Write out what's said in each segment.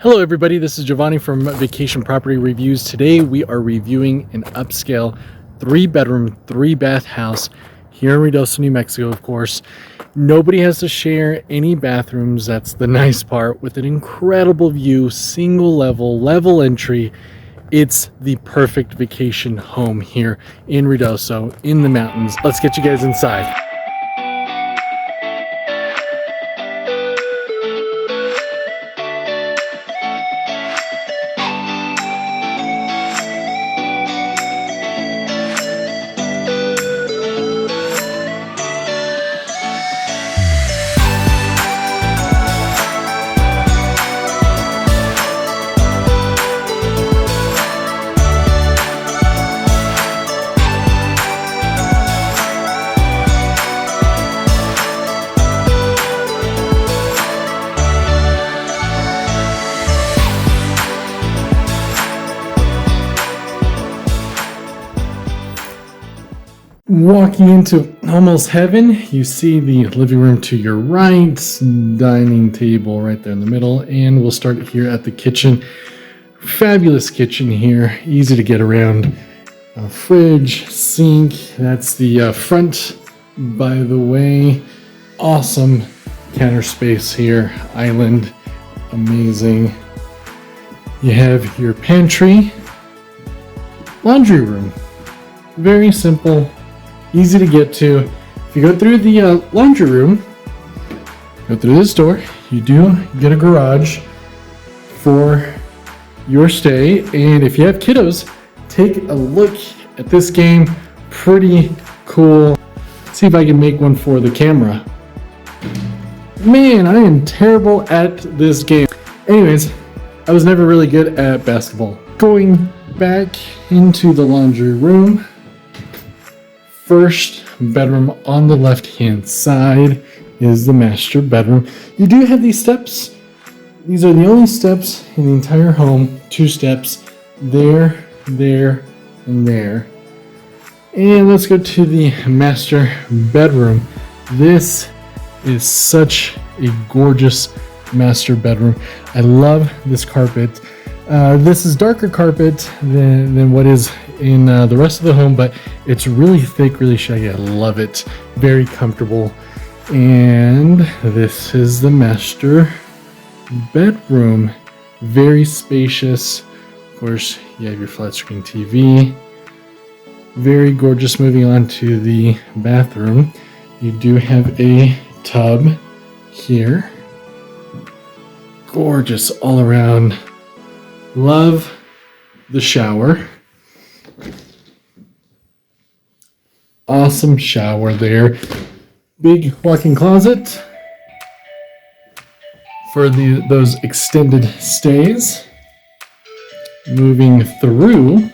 Hello everybody, this is Giovanni from Vacation Property Reviews. Today we are reviewing an upscale 3-bedroom, 3-bath house here in Ruidoso, New Mexico, of course. Nobody has to share any bathrooms, that's the nice part, with an incredible view, single level entry. It's the perfect vacation home here in Ruidoso, in the mountains. Let's get you guys inside. Walking into Almost Heaven, you see the living room to your right, dining table right there in the middle, and we'll start here at the kitchen. Fabulous kitchen here, easy to get around. Fridge, sink, that's the front, by the way. Awesome counter space here, island, amazing. You have your pantry, laundry room, very simple. Easy to get to. If you go through the laundry room, go through this door, you do get a garage for your stay. And if you have kiddos, take a look at this game. Pretty cool. Let's see if I can make one for the camera. Man, I am terrible at this game. Anyways, I was never really good at basketball. Going back into the laundry room. First bedroom on the left-hand side is the master bedroom. You do have these steps. These are the only steps in the entire home. 2 steps. There, and there. And let's go to the master bedroom. This is such a gorgeous master bedroom. I love this carpet. This is darker carpet than what is in the rest of the home, but it's really thick, really shaggy. I love it. Very comfortable. And this is the master bedroom. Very spacious. Of course, you have your flat screen TV. Very gorgeous. Moving on to the bathroom. You do have a tub here. Gorgeous all around. Love the shower. Awesome shower there. Big walk-in closet for those extended stays. Moving through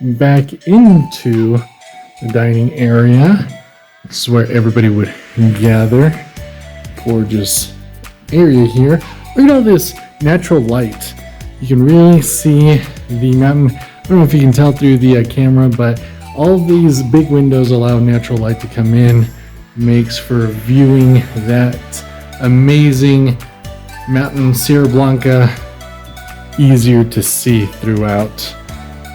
back into the dining area. This is where everybody would gather. Gorgeous area here. Look at all this natural light. You can really see the mountain. I don't know if you can tell through the camera, but all these big windows allow natural light to come in. Makes for viewing that amazing mountain Sierra Blanca easier to see throughout.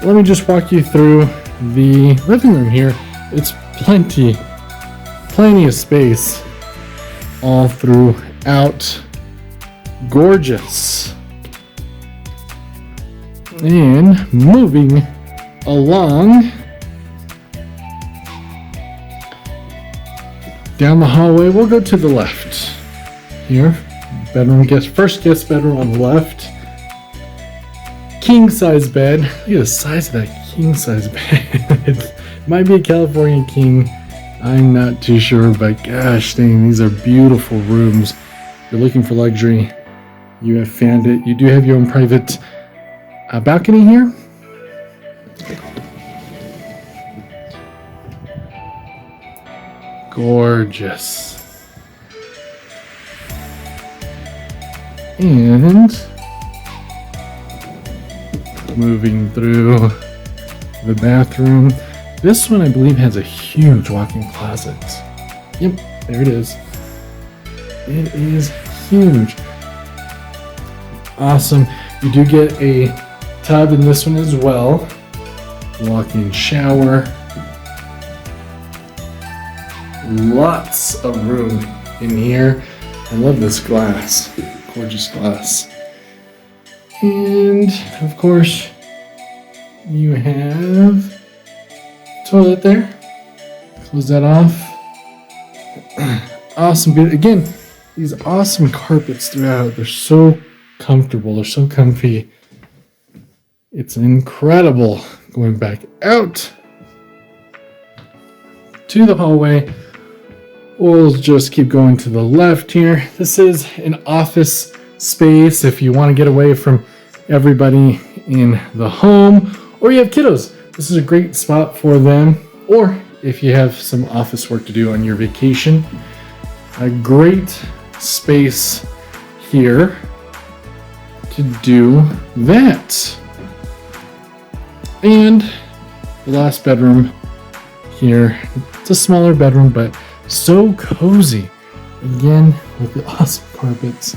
Let me just walk you through the living room here. It's plenty of space all throughout. Gorgeous. And moving along down the hallway, we'll go to the left here. Bedroom, first guest bedroom on the left. King size bed. Look at the size of that king size bed. It might be a California king. I'm not too sure, but gosh dang, these are beautiful rooms. If you're looking for luxury, you have found it. You do have your own private balcony here. Gorgeous. And moving through the bathroom. This one I believe has a huge walk-in closet. Yep, there it is. It is huge. Awesome. You do get a tub in this one as well. Walk-in shower. Lots of room in here. I love this glass. Gorgeous glass. And of course, you have toilet there. Close that off. Awesome. Again, these awesome carpets throughout. They're so comfortable. They're so comfy. It's incredible. Going back out to the hallway. We'll just keep going to the left here. This is an office space if you want to get away from everybody in the home, or you have kiddos. This is a great spot for them, or if you have some office work to do on your vacation. A great space here to do that. And the last bedroom here, it's a smaller bedroom, but so cozy. Again, with the awesome carpets.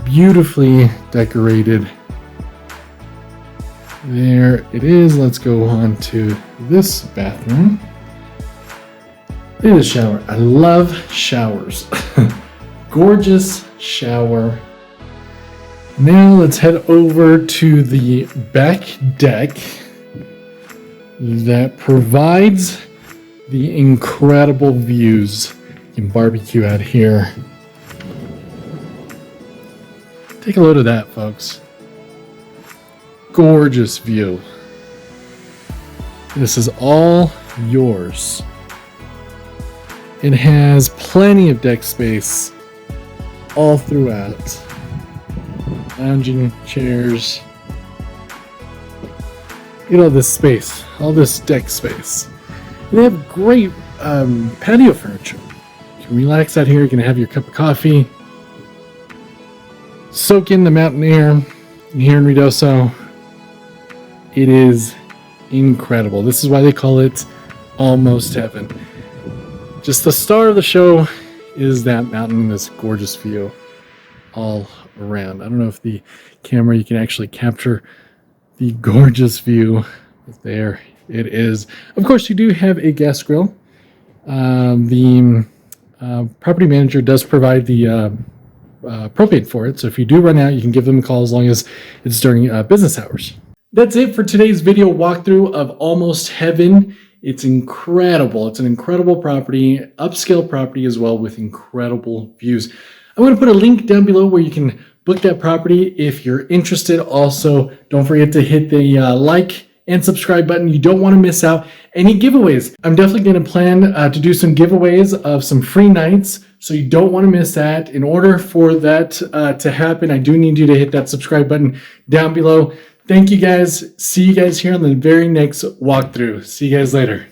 Beautifully decorated. There it is. Let's go on to this bathroom. It is a shower. I love showers. Gorgeous shower. Now let's head over to the back deck that provides the incredible views. You can barbecue out here. Take a look at that, folks. Gorgeous view. This is all yours. It has plenty of deck space all throughout. Lounging chairs. You know, this space, all this deck space. And they have great patio furniture. You can relax out here. You can have your cup of coffee. Soak in the mountain air here in Ruidoso. It is incredible. This is why they call it Almost Heaven. Just the star of the show is that mountain, this gorgeous view all around. I don't know if the camera, you can actually capture the gorgeous view. There it is. Of course, you do have a gas grill. The property manager does provide the propane for it. So if you do run out, you can give them a call as long as it's during business hours. That's it for today's video walkthrough of Almost Heaven. It's incredible. It's an incredible property, upscale property as well with incredible views. I'm going to put a link down below where you can book that property if you're interested. Also, don't forget to hit the like and subscribe button. You don't want to miss out any giveaways. I'm definitely going to plan to do some giveaways of some free nights, so you don't want to miss that. In order for that to happen, I do need you to hit that subscribe button down below. Thank you guys. See you guys here on the very next walkthrough. See you guys later.